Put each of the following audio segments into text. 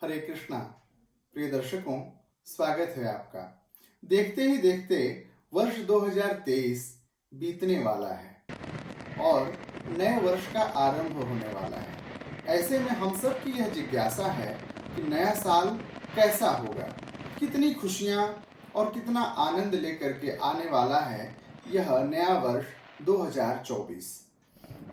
हरे कृष्णा। प्रिय दर्शकों, स्वागत है आपका। देखते ही देखते वर्ष 2023 बीतने वाला है और नए वर्ष का आरंभ होने वाला है। ऐसे में हम सब की यह जिज्ञासा है कि नया साल कैसा होगा, कितनी खुशियां और कितना आनंद लेकर के आने वाला है यह नया वर्ष 2024।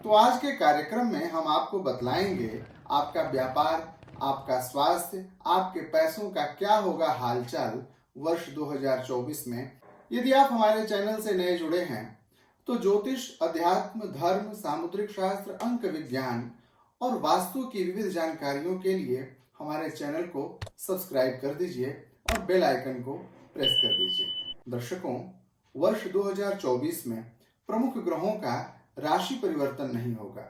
तो आज के कार्यक्रम में हम आपको बतलाएंगे आपका व्यापार, आपका स्वास्थ्य, आपके पैसों का क्या होगा हालचाल वर्ष 2024 में। यदि आप हमारे चैनल से नए जुड़े हैं तो ज्योतिष, अध्यात्म, धर्म, सामुद्रिक शास्त्र, अंक विज्ञान और वास्तु की विविध जानकारियों के लिए हमारे चैनल को सब्सक्राइब कर दीजिए और बेल आइकन को प्रेस कर दीजिए। दर्शकों, वर्ष 2024 में प्रमुख ग्रहों का राशि परिवर्तन नहीं होगा।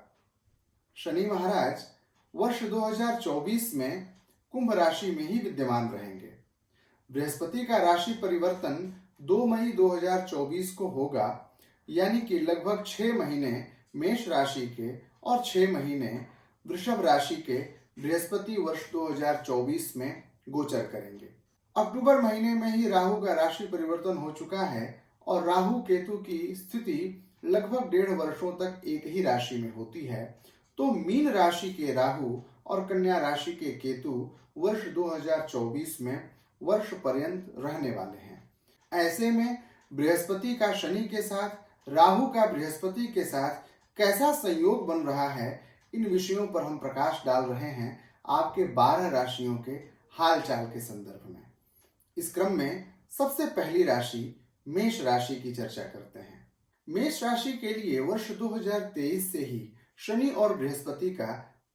शनि महाराज वर्ष 2024 में कुंभ राशि में ही विद्यमान रहेंगे। बृहस्पति का राशि परिवर्तन 2 मई 2024 को होगा, यानी कि लगभग 6 महीने मेष राशि के और 6 महीने वृषभ राशि के बृहस्पति वर्ष 2024 में गोचर करेंगे। अक्टूबर महीने में ही राहु का राशि परिवर्तन हो चुका है और राहु केतु की स्थिति लगभग 1.5 वर्षों तक एक ही राशि में होती है। तो मीन राशि के राहु और कन्या राशि के केतु वर्ष 2024 में वर्ष पर्यंत रहने वाले हैं। ऐसे में बृहस्पति का शनि के साथ, राहु का बृहस्पति के साथ कैसा संयोग बन रहा है, इन विषयों पर हम प्रकाश डाल रहे हैं आपके 12 राशियों के हालचाल के संदर्भ में। इस क्रम में सबसे पहली राशि मेष राशि की चर्चा करते हैं। मेष राशि के लिए वर्ष 2023 से ही शनि और बृहस्पति का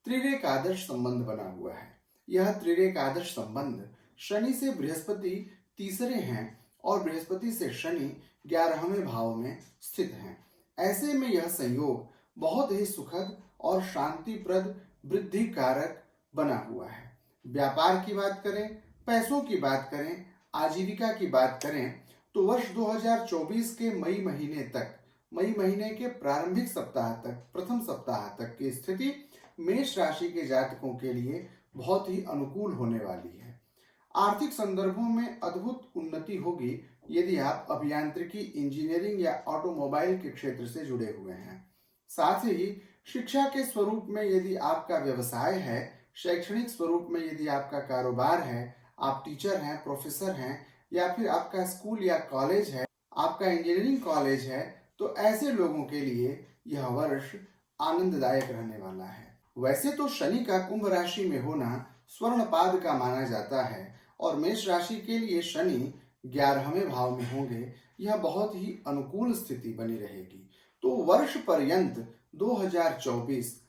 त्रिरेकादश संबंध बना हुआ है। यह त्रिरेकादश संबंध शनि से बृहस्पति तीसरे हैं और बृहस्पति से शनि 11वें भाव में स्थित हैं। ऐसे में यह संयोग बहुत ही सुखद और शांतिप्रद, वृद्धि कारक बना हुआ है। व्यापार की बात करें, पैसों की बात करें, आजीविका की बात करें तो वर्ष 2024 के मई महीने के प्रारंभिक सप्ताह तक, प्रथम सप्ताह तक की स्थिति मेष राशि के जातकों के लिए बहुत ही अनुकूल होने वाली है। आर्थिक संदर्भों में अद्भुत उन्नति होगी यदि आप अभियांत्रिकी, इंजीनियरिंग या ऑटोमोबाइल के क्षेत्र से जुड़े हुए हैं। साथ ही शिक्षा के स्वरूप में यदि आपका व्यवसाय है, शैक्षणिक स्वरूप में यदि आपका कारोबार है, आप टीचर हैं, प्रोफेसर हैं, या फिर आपका स्कूल या कॉलेज है, आपका इंजीनियरिंग कॉलेज है, तो ऐसे लोगों के लिए यह वर्ष आनंददायक रहने वाला है। वैसे तो शनि का कुंभ राशि में होना स्वर्णपाद का माना जाता है और मेष राशि के लिए शनि 11वें भाव में होंगे। यह बहुत ही अनुकूल स्थिति बनी रहेगी। तो वर्ष पर्यंत 2024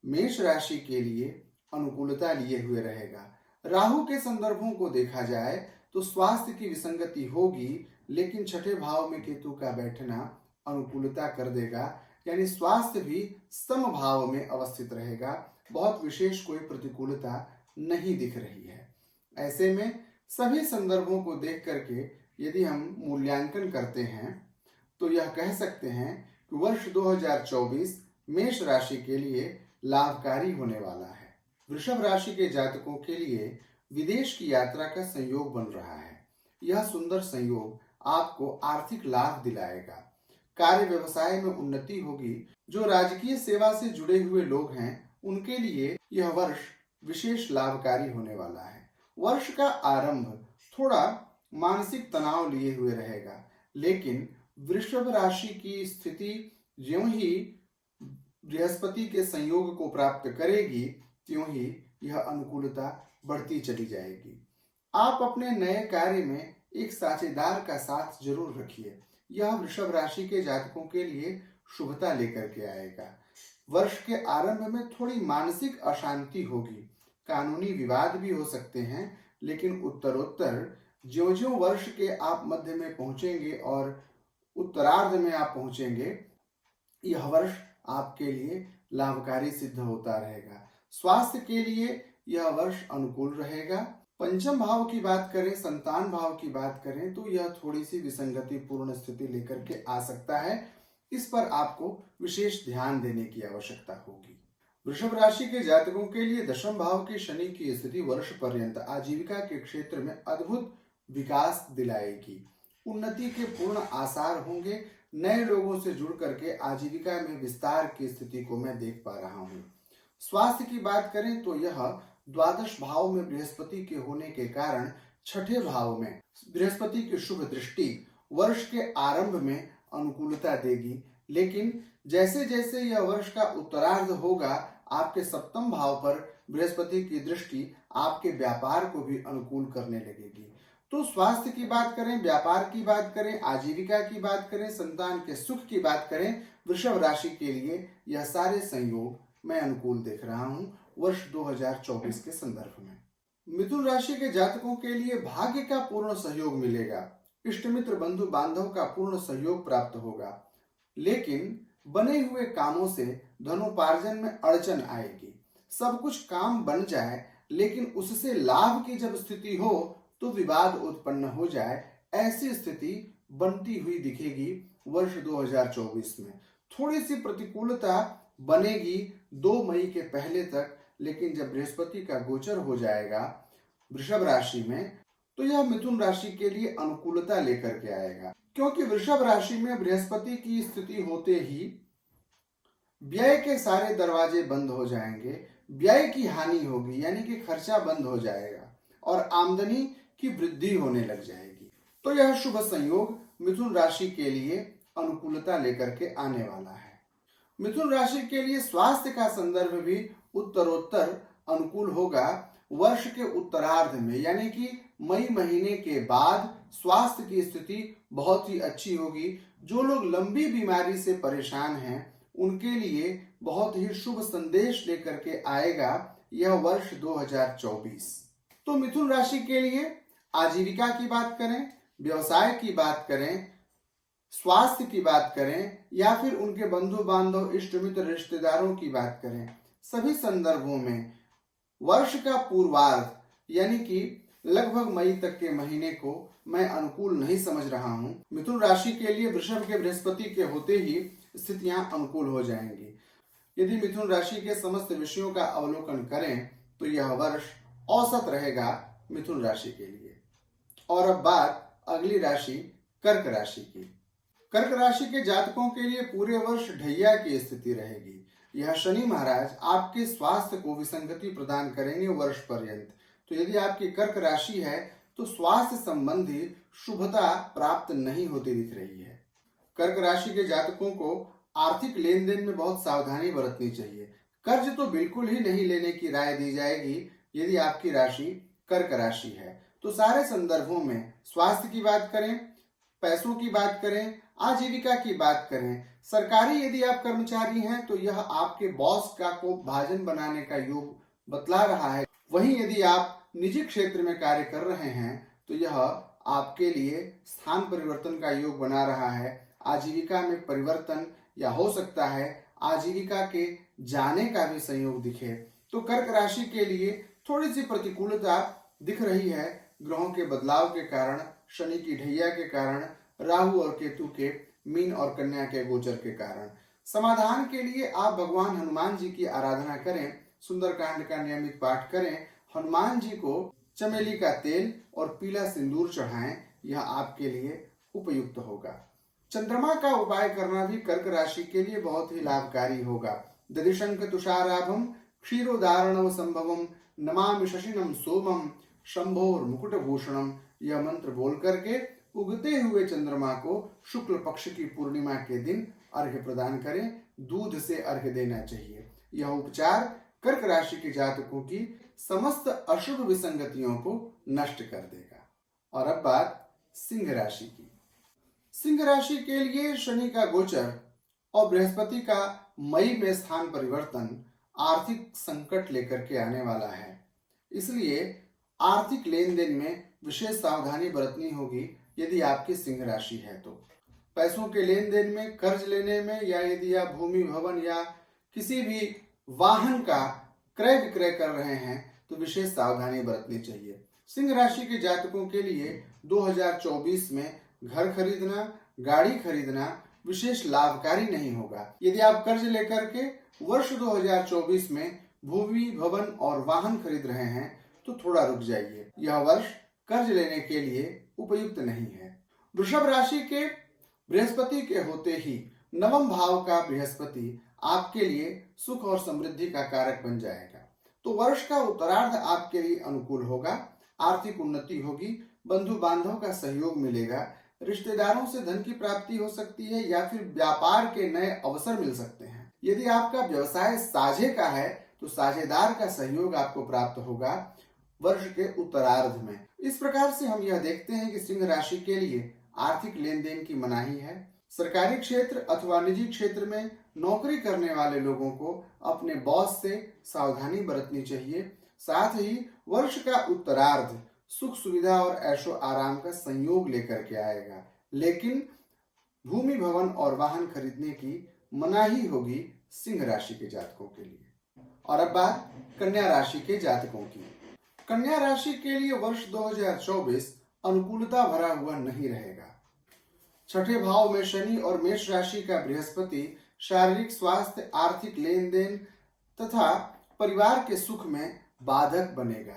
मेष राशि के लिए अनुकूलता लिए हुए रहेगा। राहु के संदर्भों को देखा जाए तो स्वास्थ्य की विसंगति होगी, लेकिन छठे भाव में केतु का बैठना अनुकूलता कर देगा, यानी स्वास्थ्य भी सम भाव में अवस्थित रहेगा। बहुत विशेष कोई प्रतिकूलता नहीं दिख रही है। ऐसे में सभी संदर्भों को देख करके यदि हम मूल्यांकन करते हैं तो यह कह सकते हैं कि वर्ष 2024 मेष राशि के लिए लाभकारी होने वाला है। वृषभ राशि के जातकों के लिए विदेश की यात्रा का संयोग बन रहा है। यह सुंदर संयोग आपको आर्थिक लाभ दिलाएगा। कार्य व्यवसाय में उन्नति होगी। जो राजकीय सेवा से जुड़े हुए लोग हैं उनके लिए यह वर्ष विशेष लाभकारी होने वाला है। वर्ष का आरंभ थोड़ा मानसिक तनाव लिए हुए रहेगा, लेकिन वृषभ राशि की स्थिति ज्यों ही बृहस्पति के संयोग को प्राप्त करेगी त्यों ही यह अनुकूलता बढ़ती चली जाएगी। आप अपने नए कार्य में एक साझेदार का साथ जरूर रखिए। यह वृषभ राशि के जातकों के लिए शुभता लेकर के आएगा। वर्ष के आरंभ में थोड़ी मानसिक अशांति होगी, कानूनी विवाद भी हो सकते हैं, लेकिन उत्तरोत्तर ज्यों-ज्यों वर्ष के आप मध्य में पहुंचेंगे और उत्तरार्ध में आप पहुंचेंगे, यह वर्ष आपके लिए लाभकारी सिद्ध होता रहेगा। स्वास्थ्य के लिए यह वर्ष अनुकूल रहेगा। पंचम भाव की बात करें, संतान भाव की बात करें तो यह थोड़ी सी विसंगति पूर्ण स्थिति लेकर के आ सकता है। इस पर आपको विशेष ध्यान देने की आवश्यकता होगी। वृषभ राशि के जातकों के लिए दशम भाव की शनि की स्थिति वर्ष पर्यंत आजीविका के क्षेत्र में अद्भुत विकास दिलाएगी। उन्नति के पूर्ण आसार होंगे। नए लोगों से जुड़ करके आजीविका में विस्तार की स्थिति को मैं देख पा रहा हूँ। स्वास्थ्य की बात करें तो यह द्वादश भाव में बृहस्पति के होने के कारण छठे भाव में बृहस्पति की शुभ दृष्टि वर्ष के आरंभ में अनुकूलता देगी, लेकिन जैसे जैसे यह वर्ष का उत्तरार्ध होगा आपके सप्तम भाव पर बृहस्पति की दृष्टि आपके व्यापार को भी अनुकूल करने लगेगी। तो स्वास्थ्य की बात करें, व्यापार की बात करें, आजीविका की बात करें, संतान के सुख की बात करें, वृषभ राशि के लिए यह सारे संयोग मैं अनुकूल देख रहा हूं वर्ष 2024 के संदर्भ में। मिथुन राशि के जातकों के लिए भाग्य का पूर्ण सहयोग मिलेगा। इष्ट मित्र बंधु बांधव का पूर्ण सहयोग प्राप्त होगा, लेकिन बने हुए कामों से धनोपार्जन में अड़चन आएगी। सब कुछ काम बन जाए लेकिन उससे लाभ की जब स्थिति हो तो विवाद उत्पन्न हो जाए, ऐसी स्थिति बनती हुई दिखेगी वर्ष 2024 में। थोड़ी सी प्रतिकूलता बनेगी 2 मई के पहले तक, लेकिन जब बृहस्पति का गोचर हो जाएगा वृषभ राशि में तो यह मिथुन राशि के लिए अनुकूलता लेकर के आएगा, क्योंकि वृषभ राशि में बृहस्पति की स्थिति होते ही व्यय के सारे दरवाजे बंद हो जाएंगे, व्यय की हानि होगी, यानी कि खर्चा बंद हो जाएगा और आमदनी की वृद्धि होने लग जाएगी। तो यह शुभ संयोग मिथुन राशि के लिए अनुकूलता लेकर के आने वाला है। मिथुन राशि के लिए स्वास्थ्य का संदर्भ भी उत्तरोत्तर अनुकूल होगा। वर्ष के उत्तरार्ध में यानी कि मई महीने के बाद स्वास्थ्य की स्थिति बहुत ही अच्छी होगी। जो लोग लंबी बीमारी से परेशान हैं उनके लिए बहुत ही शुभ संदेश लेकर के आएगा यह वर्ष 2024। तो मिथुन राशि के लिए आजीविका की बात करें, व्यवसाय की बात करें, स्वास्थ्य की बात करें या फिर उनके बंधु बांधव इष्ट मित्र रिश्तेदारों की बात करें, सभी संदर्भों में वर्ष का पूर्वार्ध यानी कि लगभग मई तक के महीने को मैं अनुकूल नहीं समझ रहा हूं। मिथुन राशि के लिए वृषभ के बृहस्पति के होते ही स्थितियां अनुकूल हो जाएंगी। यदि मिथुन राशि के समस्त विषयों का अवलोकन करें तो यह वर्ष औसत रहेगा मिथुन राशि के लिए। और अब बात अगली राशि कर्क राशि की। कर्क राशि के जातकों के लिए पूरे वर्ष ढैया की स्थिति रहेगी। यह शनि महाराज आपके स्वास्थ्य को विसंगति प्रदान करेंगे वर्ष पर्यंत। तो यदि आपकी कर्क राशि है तो स्वास्थ्य संबंधी शुभता प्राप्त नहीं होती दिख रही है। कर्क राशि के जातकों को आर्थिक लेन देन में बहुत सावधानी बरतनी चाहिए। कर्ज तो बिल्कुल ही नहीं लेने की राय दी जाएगी यदि आपकी राशि कर्क राशि है। तो सारे संदर्भों में स्वास्थ्य की बात करें, पैसों की बात करें, आजीविका की बात करें, सरकारी यदि आप कर्मचारी हैं तो यह आपके बॉस का को भाजन बनाने का योग बतला रहा है। वहीं यदि आप निजी क्षेत्र में कार्य कर रहे हैं तो यह आपके लिए स्थान परिवर्तन का योग बना रहा है। आजीविका में परिवर्तन या हो सकता है आजीविका के जाने का भी संयोग दिखे। तो कर्क राशि के लिए थोड़ी सी प्रतिकूलता दिख रही है ग्रहों के बदलाव के कारण, शनि की ढैया के कारण, राहु और केतु के मीन और कन्या के गोचर के कारण। समाधान के लिए आप भगवान हनुमान जी की आराधना करें, सुंदरकांड का नियमित पाठ करें, हनुमान जी को चमेली का तेल और पीला सिंदूर चढ़ाएं, यह आपके लिए उपयुक्त होगा। चंद्रमा का उपाय करना भी कर्क राशि के लिए बहुत ही लाभकारी होगा। दधिशंख तुषाराभम क्षीरोदारणव संभवम नमामि शशिनम सोमम शंभोर मुकुट भूषणम, यह मंत्र बोल करके उगते हुए चंद्रमा को शुक्ल पक्ष की पूर्णिमा के दिन अर्घ्य प्रदान करें। दूध से अर्घ्य देना चाहिए। यह उपचार कर्क राशि के जातकों की समस्त अशुभ विसंगतियों को नष्ट कर देगा। और अब बात सिंह राशि की। सिंह राशि के लिए शनि का गोचर और बृहस्पति का मई में स्थान परिवर्तन आर्थिक संकट लेकर के आने वाला है। इसलिए आर्थिक लेन देन में विशेष सावधानी बरतनी होगी यदि आपकी सिंह राशि है तो। पैसों के लेन देन में, कर्ज लेने में, या यदि आप भूमि भवन या किसी भी वाहन का क्रय विक्रय कर रहे हैं तो विशेष सावधानी बरतनी चाहिए। सिंह राशि के जातकों के लिए 2024 में घर खरीदना, गाड़ी खरीदना विशेष लाभकारी नहीं होगा। यदि आप कर्ज लेकर के वर्ष 2024 में भूमि, भवन और वाहन खरीद रहे हैं तो थोड़ा रुक जाइए। यह वर्ष कर्ज लेने के लिए उपयुक्त नहीं है। वृषभ राशि के बृहस्पति के होते ही नवम भाव का बृहस्पति आपके लिए सुख और समृद्धि का कारक बन जाएगा। तो वर्ष का उत्तरार्ध आपके लिए अनुकूल होगा। आर्थिक उन्नति होगी, बंधु बांधव का सहयोग मिलेगा, रिश्तेदारों से धन की प्राप्ति हो सकती है या फिर व्यापार के नए अवसर मिल सकते हैं। यदि आपका व्यवसाय साझे का है तो साझेदार का सहयोग आपको प्राप्त होगा वर्ष के उत्तरार्ध में। इस प्रकार से हम यह देखते हैं कि सिंह राशि के लिए आर्थिक लेन देन की मनाही है। सरकारी क्षेत्र अथवा निजी क्षेत्र में नौकरी करने वाले लोगों को अपने बॉस से सावधानी बरतनी चाहिए। साथ ही वर्ष का उत्तरार्ध सुख सुविधा और ऐशो आराम का संयोग लेकर के आएगा, लेकिन भूमि, भवन और वाहन खरीदने की मनाही होगी सिंह राशि के जातकों के लिए। और अब बात कन्या राशि के जातकों की। कन्या राशि के लिए वर्ष 2024 अनुकूलता भरा हुआ नहीं रहेगा। छठे भाव में शनि और मेष राशि का बृहस्पति शारीरिक स्वास्थ्य, आर्थिक लेन देन तथा परिवार के सुख में बाधक बनेगा।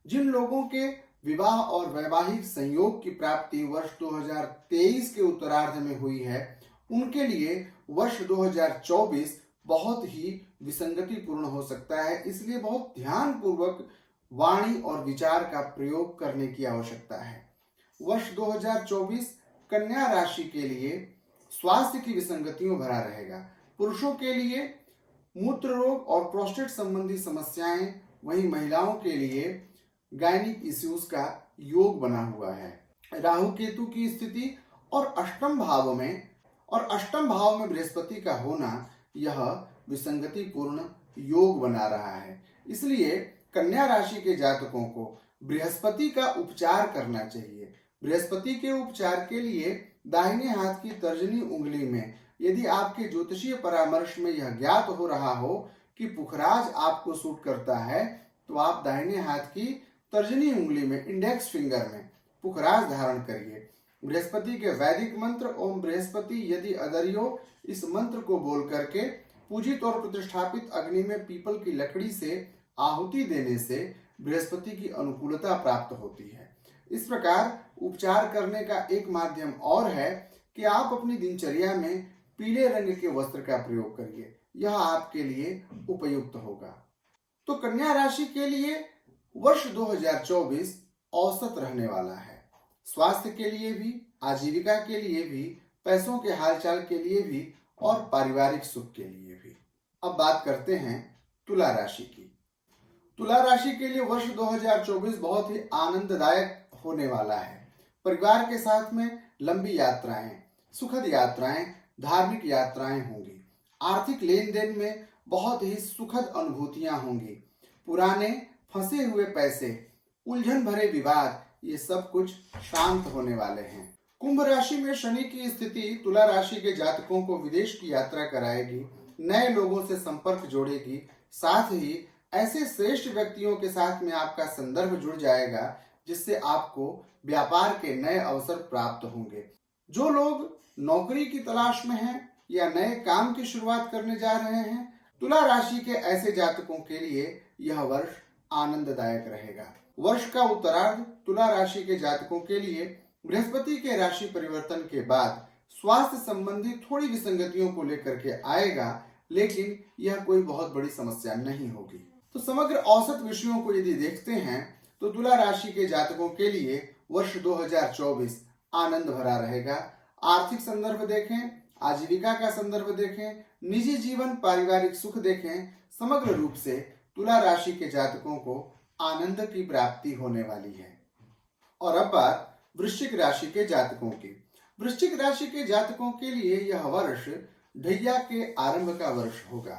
जिन लोगों के विवाह और वैवाहिक संयोग की प्राप्ति वर्ष 2023 के उत्तरार्ध में हुई है, उनके लिए वर्ष 2024 बहुत ही विसंगतिपूर्ण हो सकता है। इसलिए बहुत ध्यान पूर्वक वाणी और विचार का प्रयोग करने की आवश्यकता है। वर्ष 2024 कन्या राशि के लिए स्वास्थ्य की विसंगतियों भरा रहेगा। पुरुषों के लिए मूत्र रोग और प्रोस्टेट संबंधी समस्याएं, वहीं महिलाओं के लिए गायनिक इश्यूज का योग बना हुआ है। राहु केतु की स्थिति और अष्टम भाव में बृहस्पति का होना यह विसंगतिपूर्ण योग बना रहा है। इसलिए कन्या राशि के जातकों को बृहस्पति का उपचार करना चाहिए। बृहस्पति के उपचार के लिए दाहिने हाथ की तर्जनी उंगली में यदि आपके ज्योतिषीय परामर्श में यह ज्ञात हो रहा हो कि पुखराज आपको सूट करता है, तो आप दाहिने हाथ की तर्जनी उंगली में, इंडेक्स फिंगर में पुखराज धारण करिए। बृहस्पति के वैदिक मंत्र ओम बृहस्पति यदि अदर्यो, इस मंत्र को बोल करके पूजित और प्रतिष्ठापित अग्नि में पीपल की लकड़ी से आहुति देने से बृहस्पति की अनुकूलता प्राप्त होती है। इस प्रकार उपचार करने का एक माध्यम और है कि आप अपनी दिनचर्या में पीले रंग के वस्त्र का प्रयोग करिए, यह आपके लिए उपयुक्त होगा। तो कन्या राशि के लिए वर्ष 2024 औसत रहने वाला है। स्वास्थ्य के लिए भी, आजीविका के लिए भी, पैसों के हालचाल के लिए भी और पारिवारिक सुख के लिए भी। अब बात करते हैं तुला राशि की। तुला राशि के लिए वर्ष 2024 बहुत ही आनंददायक होने वाला है। परिवार के साथ में लंबी यात्राएं, सुखद यात्राएं, धार्मिक यात्राएं होंगी। आर्थिक लेन देन में बहुत ही सुखद अनुभूतियां होंगी। पुराने फंसे हुए पैसे, उलझन भरे विवाद, ये सब कुछ शांत होने वाले हैं। कुंभ राशि में शनि की स्थिति तुला राशि के जातकों को विदेश की यात्रा कराएगी, नए लोगों से संपर्क जोड़ेगी। साथ ही ऐसे श्रेष्ठ व्यक्तियों के साथ में आपका संदर्भ जुड़ जाएगा जिससे आपको व्यापार के नए अवसर प्राप्त होंगे। जो लोग नौकरी की तलाश में हैं या नए काम की शुरुआत करने जा रहे हैं, तुला राशि के ऐसे जातकों के लिए यह वर्ष आनंददायक रहेगा। वर्ष का उत्तरार्ध तुला राशि के जातकों के लिए बृहस्पति के राशि परिवर्तन के बाद स्वास्थ्य संबंधी थोड़ी विसंगतियों को लेकर के आएगा, लेकिन यह कोई बहुत बड़ी समस्या नहीं होगी। तो समग्र औसत विषयों को यदि देखते हैं तो तुला राशि के जातकों के लिए वर्ष 2024 आनंद भरा रहेगा। आर्थिक संदर्भ देखें, आजीविका का संदर्भ देखें, निजी जीवन, पारिवारिक सुख देखें, समग्र रूप से तुला राशि के जातकों को आनंद की प्राप्ति होने वाली है। और अब बात वृश्चिक राशि के जातकों की। वृश्चिक राशि के जातकों के लिए यह वर्ष ढैया के आरंभ का वर्ष होगा।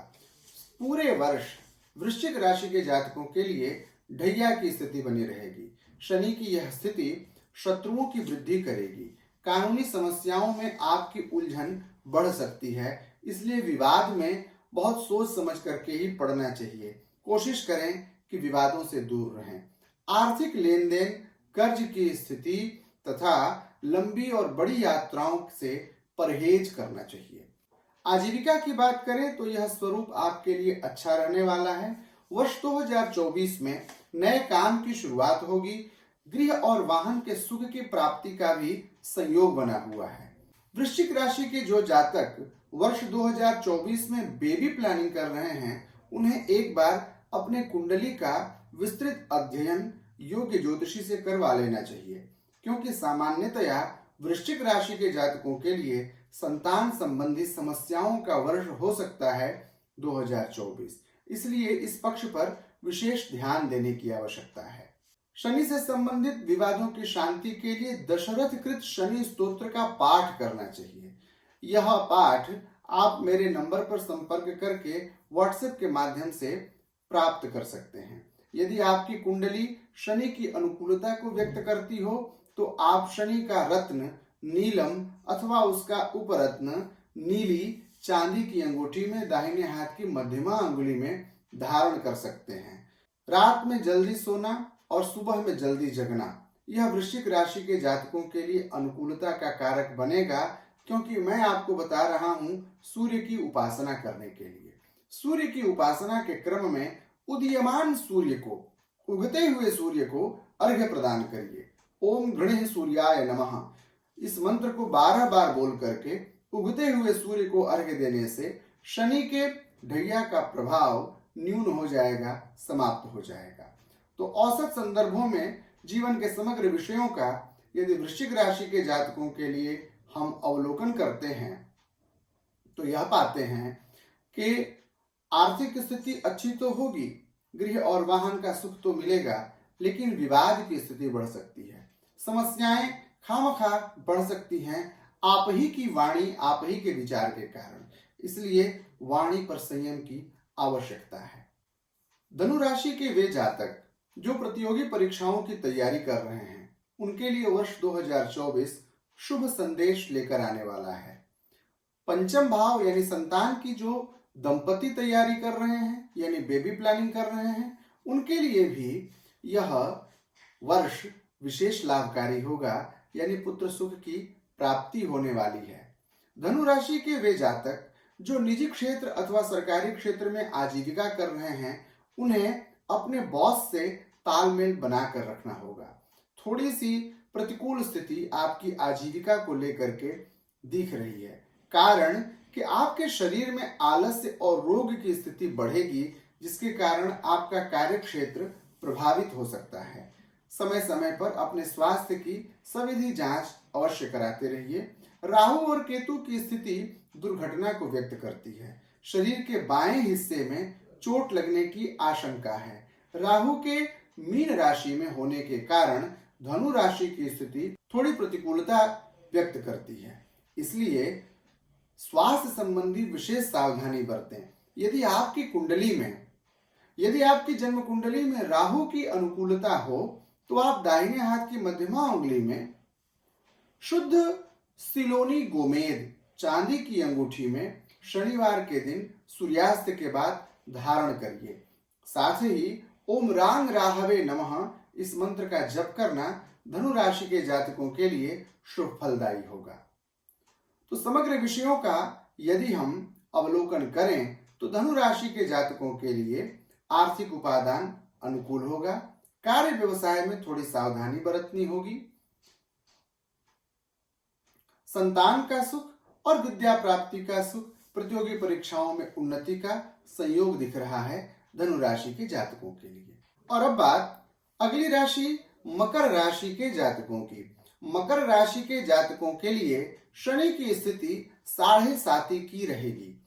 पूरे वर्ष वृश्चिक राशि के जातकों के लिए ढैया की स्थिति बनी रहेगी। शनि की यह स्थिति शत्रुओं की वृद्धि करेगी। कानूनी समस्याओं में आपकी उलझन बढ़ सकती है, इसलिए विवाद में बहुत सोच समझ करके ही पड़ना चाहिए। कोशिश करें कि विवादों से दूर रहें। आर्थिक लेन देन, कर्ज की स्थिति तथा लंबी और बड़ी यात्राओं से परहेज करना चाहिए। आजीविका की बात करें तो यह स्वरूप आपके लिए अच्छा रहने वाला है। वर्ष 2024 में नए काम की शुरुआत होगी। गृह और वाहन के सुख की प्राप्ति का भी संयोग बना हुआ है। वृश्चिक राशि के जो जातक वर्ष 2024 में बेबी प्लानिंग कर रहे हैं, उन्हें एक बार अपने कुंडली का विस्तृत अध्ययन योग्य ज्योतिषी से करवा लेना चाहिए, क्योंकि सामान्यतया वृश्चिक राशि के जातकों के लिए संतान संबंधी समस्याओं का वर्ष हो सकता है 2024। इसलिए इस पक्ष पर विशेष ध्यान देने की आवश्यकता है। शनि से संबंधित विवादों की शांति के लिए दशरथ कृत शनि स्तोत्र का पाठ करना चाहिए। यह पाठ आप मेरे नंबर पर संपर्क करके व्हाट्सएप के माध्यम से प्राप्त कर सकते हैं। यदि आपकी कुंडली शनि की अनुकूलता को व्यक्त करती हो तो आप शनि का रत्न नीलम अथवा उसका उपरत्न नीली चांदी की अंगूठी में दाहिने हाथ की मध्यमा अंगुली में धारण कर सकते हैं। रात में जल्दी सोना और सुबह में जल्दी जगना यह वृश्चिक राशि के जातकों के लिए अनुकूलता का कारक बनेगा, क्योंकि मैं आपको बता रहा हूं सूर्य की उपासना करने के लिए। सूर्य की उपासना के क्रम में उदीयमान सूर्य को, उगते हुए सूर्य को अर्घ्य प्रदान करिए। ओम गणेश सूर्याय नमः इस मंत्र को 12 बार बोल करके उगते हुए सूर्य को अर्घ्य देने से शनि के ढैया का प्रभाव न्यून हो जाएगा, समाप्त हो जाएगा। तो औसत संदर्भों में जीवन के समग्र विषयों का यदि वृश्चिक राशि के जातकों के लिए हम अवलोकन करते हैं तो यह पाते हैं कि आर्थिक स्थिति अच्छी तो होगी, गृह और वाहन का सुख तो मिलेगा, लेकिन विवाद की स्थिति बढ़ सकती है। समस्याएं खामखा बढ़ सकती हैं आप ही की वाणी, आप ही के विचार के कारण। इसलिए वाणी पर संयम की आवश्यकता है। धनु राशि के वे जातक जो प्रतियोगी परीक्षाओं की तैयारी कर रहे हैं, उनके लिए वर्ष 2024 शुभ संदेश लेकर आने वाला है। पंचम भाव यानी संतान की जो दंपति तैयारी कर रहे हैं, यानी बेबी प्लानिंग कर रहे हैं, उनके लिए भी यह वर्ष विशेष लाभकारी होगा, यानी पुत्र सुख की प्राप्ति होने वाली है। धनु राशि के वे जातक जो निजी क्षेत्र अथवा सरकारी क्षेत्र में आजीविका कर रहे हैं, उन्हें अपने बॉस से तालमेल बनाकर रखना होगा। थोड़ी सी प्रतिकूल स्थिति आपकी आजीविका को लेकर के दिख रही है, कारण कि आपके शरीर में आलस्य और रोग की स्थिति बढ़ेगी, जिसके कारण आपका कार्य क्षेत्र प्रभावित हो सकता है। समय समय पर अपने स्वास्थ्य की सविधि जांच अवश्य कराते रहिए। राहु और केतु की स्थिति दुर्घटना को व्यक्त करती है। शरीर के बाएं हिस्से में चोट लगने की आशंका है। राहु के मीन राशि में होने के कारण धनु राशि की स्थिति थोड़ी प्रतिकूलता व्यक्त करती है, इसलिए स्वास्थ्य संबंधी विशेष सावधानी बरतें। यदि आपकी जन्म कुंडली में राहु की अनुकूलता हो तो आप दाहिने हाथ की मध्यमा उंगली में शुद्ध सिलोनी गोमेद चांदी की अंगूठी में शनिवार के दिन सूर्यास्त के बाद धारण करिए। साथ ही ओम रांग राहवे नमः इस मंत्र का जप करना धनु राशि के जातकों के लिए शुभ फलदायी होगा। तो समग्र विषयों का यदि हम अवलोकन करें तो धनु राशि के जातकों के लिए आर्थिक उपादान अनुकूल होगा। कार्य व्यवसाय में थोड़ी सावधानी बरतनी होगी। संतान का सुख और विद्या प्राप्ति का सुख, प्रतियोगी परीक्षाओं में उन्नति का संयोग दिख रहा है धनु राशि के जातकों के लिए। और अब बात अगली राशि मकर राशि के जातकों की। मकर राशि के जातकों के लिए शनि की स्थिति 7.5 की रहेगी।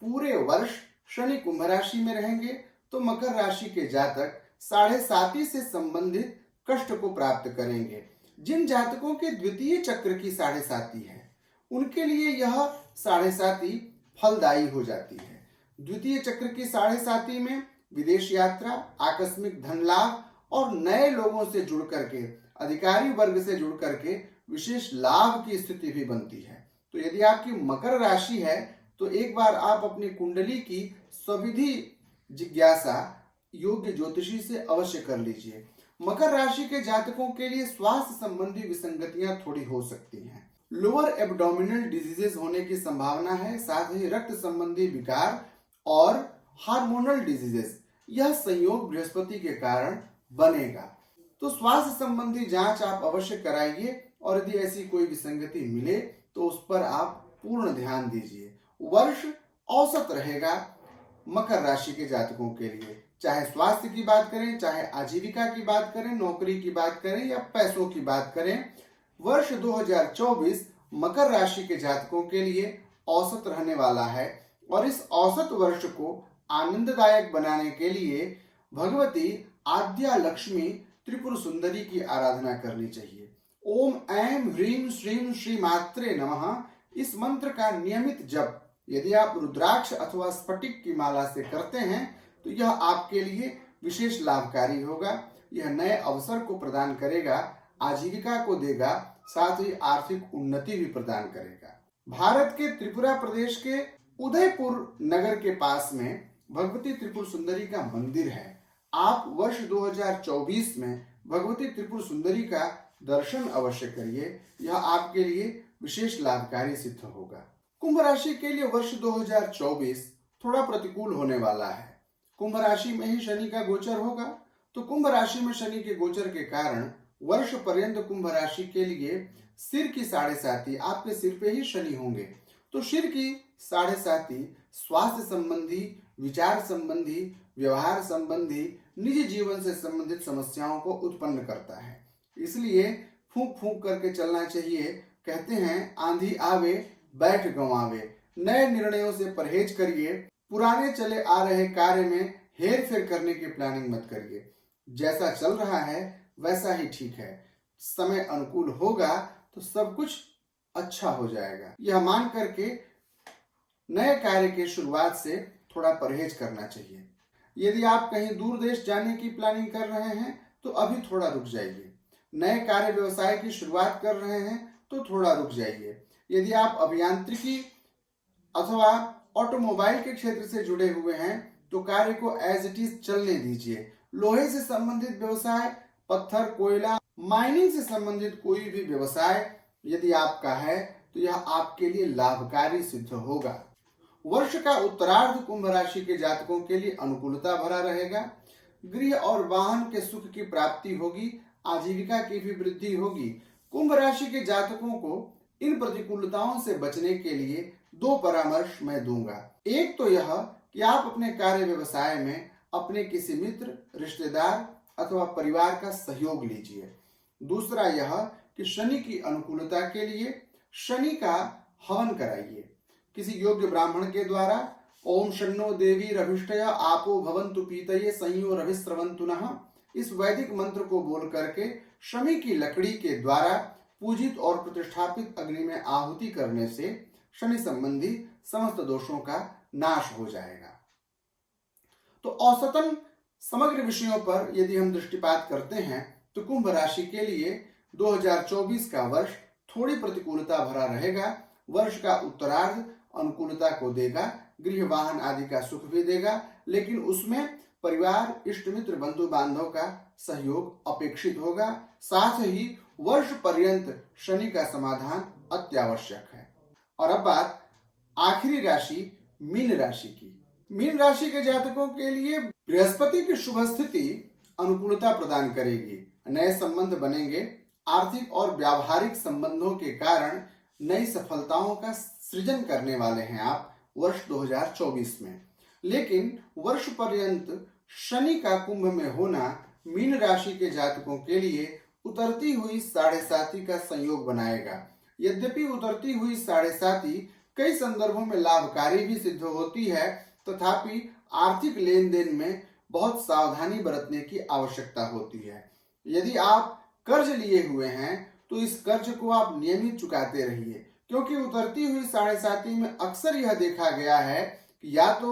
पूरे वर्ष शनि कुंभ राशि में रहेंगे तो मकर राशि के जातक 7.5 से संबंधित कष्ट को प्राप्त करेंगे। जिन जातकों के द्वितीय चक्र की 7.5 है, उनके लिए यह 7.5 फलदायी हो जाती है। द्वितीय चक्र की 7.5 में विदेश यात्रा, आकस्मिक धन लाभ और नए लोगों से जुड़ करके, अधिकारी वर्ग से जुड़ करके विशेष लाभ की स्थिति भी बनती है। तो यदि आपकी मकर राशि है तो एक बार आप अपनी कुंडली की स्वविधि जिज्ञासा योग्य ज्योतिषी से अवश्य कर लीजिए। मकर राशि के जातकों के लिए स्वास्थ्य संबंधी विसंगतियां थोड़ी हो सकती हैं। लोअर एब्डोमिनल डिजीजेस होने की संभावना है, साथ ही रक्त संबंधी विकार और हार्मोनल डिजीजेस, यह संयोग बृहस्पति के कारण बनेगा। तो स्वास्थ्य संबंधी जांच आप अवश्य कराइए और यदि ऐसी कोई विसंगति मिले तो उस पर आप पूर्ण ध्यान दीजिए। वर्ष औसत रहेगा मकर राशि के जातकों के लिए, चाहे स्वास्थ्य की बात करें, चाहे आजीविका की बात करें, नौकरी की बात करें या पैसों की बात करें, वर्ष 2024 मकर राशि के जातकों के लिए औसत रहने वाला है। और इस औसत वर्ष को आनंददायक बनाने के लिए भगवती आद्या लक्ष्मी त्रिपुर सुंदरी की आराधना करनी चाहिए। ओम ऐं ह्रीं श्रीं श्री मात्रे नमः, इस मंत्र का नियमित जप यदि आप रुद्राक्ष अथवा स्फटिक की माला से करते हैं तो यह आपके लिए विशेष लाभकारी होगा। यह नए अवसर को प्रदान करेगा, आजीविका को देगा, साथ ही आर्थिक उन्नति भी प्रदान करेगा। भारत के त्रिपुरा प्रदेश के उदयपुर नगर के पास में भगवती त्रिपुर सुंदरी का मंदिर है। आप वर्ष 2024 में भगवती त्रिपुर सुंदरी का दर्शन अवश्य करिए, यह आपके लिए विशेष लाभकारी सिद्ध होगा। कुंभ राशि के लिए वर्ष 2024 थोड़ा प्रतिकूल होने वाला है। कुंभ राशि में ही शनि का गोचर होगा, तो कुंभ राशि में शनि के गोचर के कारण वर्ष पर्यंत कुंभ राशि के लिए सिर की 7.5 आपके सिर पे ही शनि होंगे। तो सिर की 7.5 स्वास्थ्य संबंधी, विचार संबंधी, व्यवहार संबंधी, निजी जीवन से संबंधित समस्याओं को उत्पन्न करता है। इसलिए फूंक फूंक करके चलना चाहिए। कहते हैं आंधी आवे बैठ गंवावे। नए निर्णयों से परहेज करिए। पुराने चले आ रहे कार्य में हेर फेर करने की प्लानिंग मत करिए। जैसा चल रहा है वैसा ही ठीक है। समय अनुकूल होगा तो सब कुछ अच्छा हो जाएगा। यह मान करके नए कार्य की शुरुआत से थोड़ा परहेज करना चाहिए। यदि आप कहीं दूर देश जाने की प्लानिंग कर रहे हैं तो अभी थोड़ा रुक जाइए। नए कार्य व्यवसाय की शुरुआत कर रहे हैं तो थोड़ा रुक जाइए। यदि आप अभियांत्रिकी अथवा ऑटोमोबाइल के क्षेत्र से जुड़े हुए हैं तो कार्य को एज इट इज चलने दीजिए। लोहे से संबंधित व्यवसाय, पत्थर, कोयला, माइनिंग से संबंधित कोई भी व्यवसाय यदि आपका है तो यह आपके लिए लाभकारी सिद्ध होगा। वर्ष का उत्तरार्ध कुंभ राशि के जातकों के लिए अनुकूलता भरा रहेगा। गृह और वाहन के सुख की प्राप्ति होगी, आजीविका की भी वृद्धि होगी। कुंभ राशि के जातकों को इन प्रतिकूलताओं से बचने के लिए 2 परामर्श मैं दूंगा। एक तो यह कि आप अपने कार्य व्यवसाय में अपने किसी मित्र, रिश्तेदार अथवा परिवार का सहयोग लीजिए। दूसरा यह कि शनि की अनुकूलता के लिए शनि का हवन कराइए किसी योग्य ब्राह्मण के द्वारा। ओम शन्नो देवी रभिष्टय आपो भवन्तु पीतये संयो रविस्रवन्तु नः, इस वैदिक मंत्र को बोल करके शमी की लकड़ी के द्वारा पूजित और प्रतिष्ठापित अग्नि में आहुति करने से शनि संबंधी समस्त दोषों का नाश हो जाएगा। तो औसतन समग्र विषयों पर यदि हम दृष्टिपात करते हैं तो कुंभ राशि के लिए 2024 का वर्ष थोड़ी प्रतिकूलता भरा रहेगा। वर्ष का उत्तरार्ध अनुकूलता को देगा, गृह वाहन आदि का सुख भी देगा, लेकिन उसमें परिवार, इष्ट मित्र, बंधु बांधव का सहयोग अपेक्षित होगा। साथ ही वर्ष पर्यंत शनि का समाधान अत्यावश्यक है। और अब बात आखिरी राशि मीन राशि की। मीन राशि के जातकों के लिए बृहस्पति की शुभ स्थिति अनुकूलता प्रदान करेगी। नए संबंध बनेंगे। आर्थिक और व्यावहारिक संबंधों के कारण नई सफलताओं का सृजन करने वाले हैं आप वर्ष 2024 में। लेकिन वर्ष पर्यंत शनि का कुंभ में होना मीन राशि के जातकों के लिए उतरती हुई 7.5 का संयोग बनाएगा। यद्यपि उतरती हुई 7.5 कई संदर्भों में लाभकारी भी सिद्ध होती है, तथापि आर्थिक लेन देन में बहुत सावधानी बरतने की आवश्यकता होती है। यदि आप कर्ज लिए हुए हैं तो इस कर्ज को आप नियमित चुकाते रहिए, क्योंकि उतरती हुई 7.5 में अक्सर यह देखा गया है कि या तो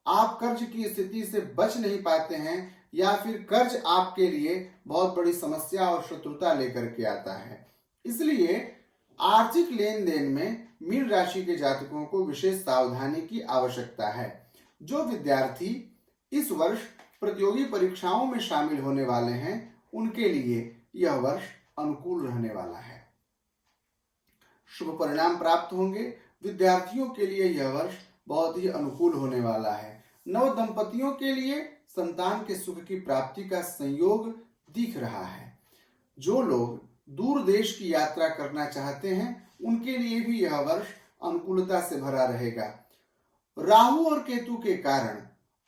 आप कर्ज की स्थिति से बच नहीं पाते हैं या फिर कर्ज आपके लिए बहुत बड़ी समस्या और शत्रुता लेकर के आता है। इसलिए आर्थिक लेन देन में मीन राशि के जातकों को विशेष सावधानी की आवश्यकता है। जो विद्यार्थी इस वर्ष प्रतियोगी परीक्षाओं में शामिल होने वाले हैं उनके लिए यह वर्ष अनुकूल रहने वाला है। शुभ परिणाम प्राप्त होंगे। विद्यार्थियों के लिए यह वर्ष बहुत ही अनुकूल होने वाला है। नव दंपतियों के लिए संतान के सुख की प्राप्ति का संयोग दिख रहा है। जो लोग दूर देश की यात्रा करना चाहते हैं उनके लिए भी यह वर्ष अनुकूलता से भरा रहेगा। राहु और केतु के कारण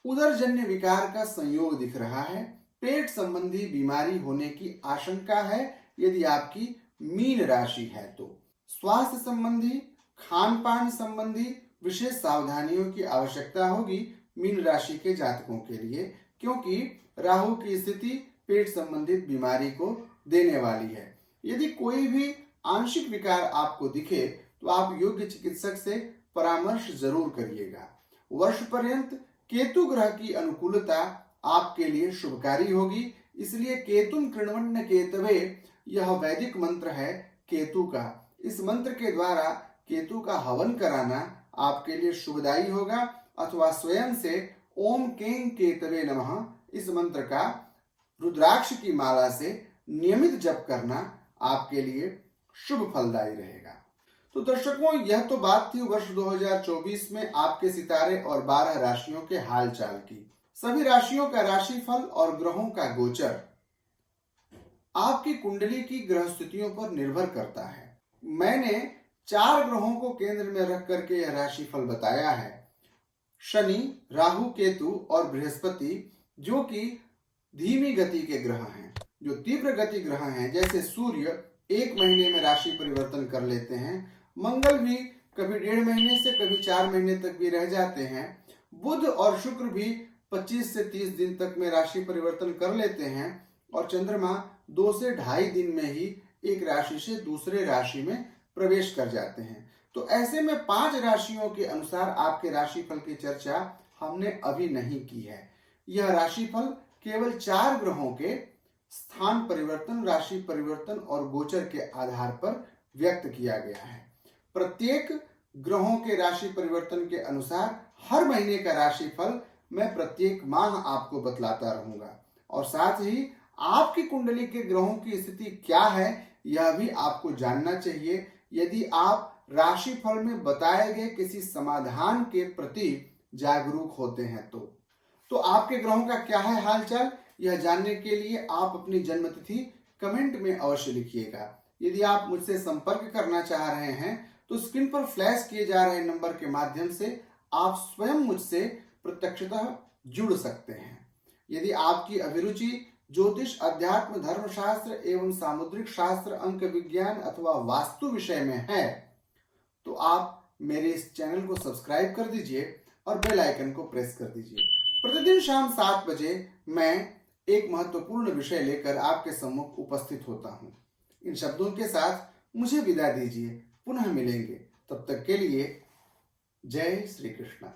उदरजन्य विकार का संयोग दिख रहा है। पेट संबंधी बीमारी होने की आशंका है यदि आपकी मीन राशि है तो। स्वास्थ्य संबंधी, खान पान संबंधी विशेष सावधानियों की आवश्यकता होगी मीन राशि के जातकों के लिए, क्योंकि राहु की स्थिति पेट संबंधित बीमारी को देने वाली है। यदि कोई भी आंशिक विकार आपको दिखे तो आप योग्य चिकित्सक से परामर्श जरूर करिएगा। वर्ष पर्यंत केतु ग्रह की अनुकूलता आपके लिए शुभकारी होगी, इसलिए केतुम कृण्वन्न केतवे यह वैदिक मंत्र है केतु का। इस मंत्र के द्वारा केतु का हवन कराना आपके लिए शुभदायी होगा, अथवा स्वयं से ओम कें केतवे नमः इस मंत्र का रुद्राक्ष की माला से नियमित जप करना आपके लिए शुभ फलदायी रहेगा। तो दर्शकों, यह तो बात थी वर्ष 2024 में आपके सितारे और 12 राशियों के हालचाल की। सभी राशियों का राशिफल और ग्रहों का गोचर आपकी कुंडली की ग्रह स्थितियों पर निर्भर करता है। मैंने 4 ग्रहों को केंद्र में रख करके यह राशिफल बताया है। शनि, राहु, केतु और बृहस्पति जो कि धीमी गति के ग्रह हैं। जो तीव्र गति ग्रह हैं जैसे सूर्य 1 महीने में राशि परिवर्तन कर लेते हैं, मंगल भी कभी 1.5 महीने से कभी 4 महीने तक भी रह जाते हैं, बुध और शुक्र भी 25 से 30 दिन तक में राशि परिवर्तन कर लेते हैं, और चंद्रमा 2 से 2.5 दिन में ही एक राशि से दूसरे राशि में प्रवेश कर जाते हैं। तो ऐसे में 5 राशियों के अनुसार आपके राशिफल की चर्चा हमने अभी नहीं की है। यह राशिफल केवल 4 ग्रहों के स्थान परिवर्तन, राशि परिवर्तन और गोचर के आधार पर व्यक्त किया गया है। प्रत्येक ग्रहों के राशि परिवर्तन के अनुसार हर महीने का राशिफल मैं प्रत्येक माह आपको बतलाता रहूंगा, और साथ ही आपकी कुंडली के ग्रहों की स्थिति क्या है यह भी आपको जानना चाहिए। यदि आप राशिफल में बताए गए किसी समाधान के प्रति जागरूक होते हैं तो आपके ग्रहों का क्या है हालचाल, यह जानने के लिए आप अपनी जन्म तिथि कमेंट में अवश्य लिखिएगा। यदि आप मुझसे संपर्क करना चाह रहे हैं तो स्क्रीन पर फ्लैश किए जा रहे नंबर के माध्यम से आप स्वयं मुझसे प्रत्यक्षतः जुड़ सकते हैं। यदि आपकी अभिरुचि ज्योतिष, अध्यात्म, धर्मशास्त्र एवं सामुद्रिक शास्त्र, अंक विज्ञान अथवा वास्तु विषय में है तो आप मेरे इस चैनल को सब्सक्राइब कर दीजिए और बेल आइकन को प्रेस कर दीजिए। प्रतिदिन शाम 7 बजे मैं एक महत्वपूर्ण विषय लेकर आपके सम्मुख उपस्थित होता हूं। इन शब्दों के साथ मुझे विदा दीजिए, पुनः मिलेंगे। तब तक के लिए जय श्री कृष्ण।